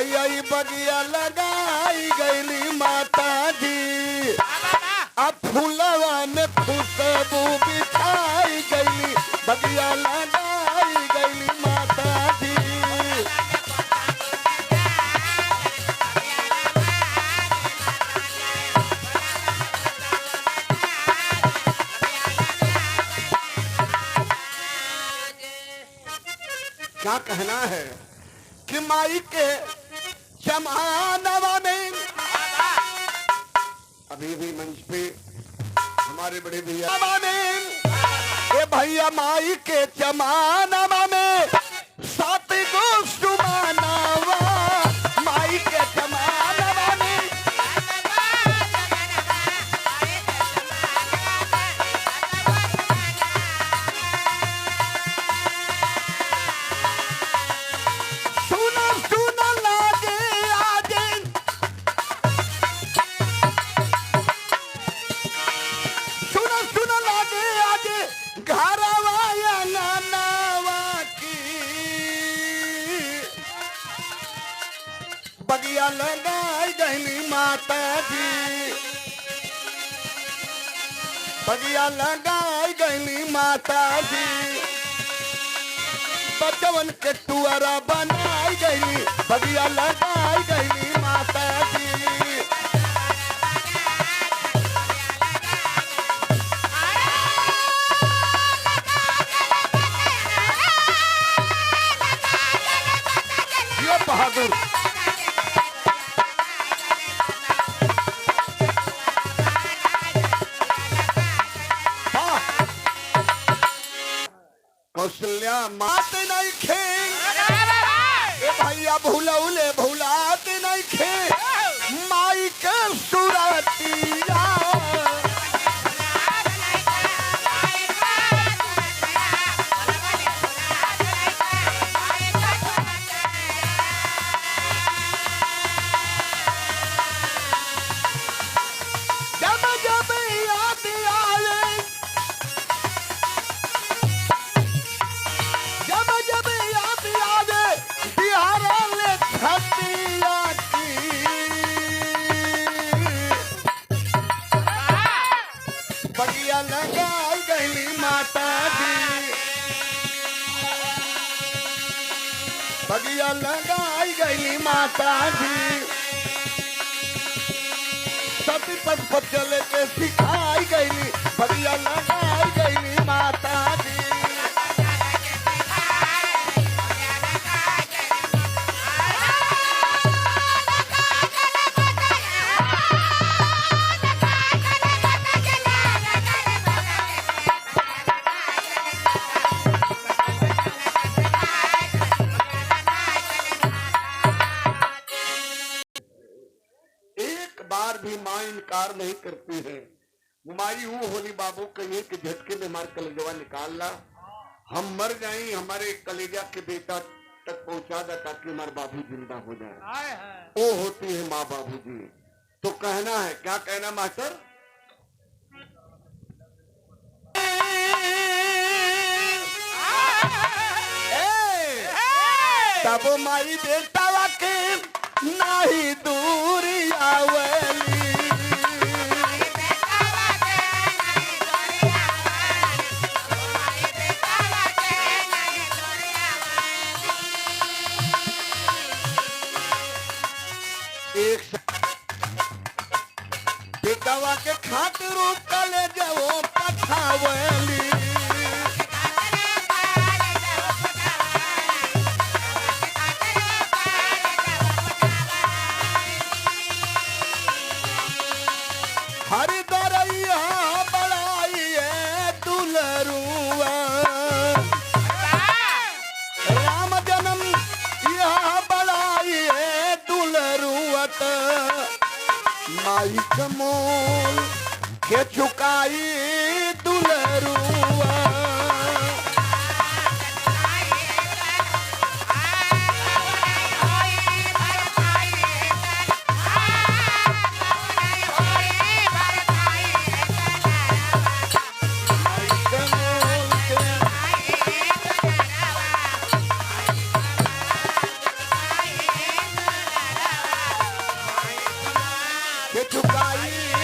भैया बगिया लगाई गईली माता जी, अब फूलवा में खुशबू बिछाई गईली, बगिया लगाई गईली माता जी। क्या कहना है कि माई के जमानवा में, अभी भी मंच पे हमारे बड़े भैया ये भैया माई के जमानवा में सात गो सुमानवा, माई के जमानवा में बगिया लगाई गईली माता जी, बगिया लगाई गईली माता जी, बचवन के टुअरा बनाई गईली, बगिया लगाई गईली माता जी। ये बहादुर कौशल्या मात नहीं खे, भैया भूलौले भूलात नहीं खे, माई के सुरतिया जब जब याद आए, जब जब याद आवे बिहार ले छतिया की, बगिया लगाई गईली माता जी, बगिया लगाई गईली माता जी, सती पद पर चले के सिखाई गईली, बगिया लगाई गईली माता जी। बार भी माँ इनकार नहीं करती है। माई वो होली बाबू कहिए कि झटके में हमारे कलेजवा निकाल ला, हम मर जाएं, हमारे कलेजा के बेटा तक पहुंचा दा ताकि हमारे बाबू जिंदा हो जाए। वो होती है माँ बाबू जी। तो कहना है, क्या कहना मास्टर? तब माई बेटा के नहीं दूरी आवेली, एक बेटावा के खातिर कले जाओ पठावेली, हरिदरैया बड़ाई दुलरुआ, राम जन्म यह बड़ाई दुलरुअत, माई कमोल के चुकाई दुलरुआ, के चुकाई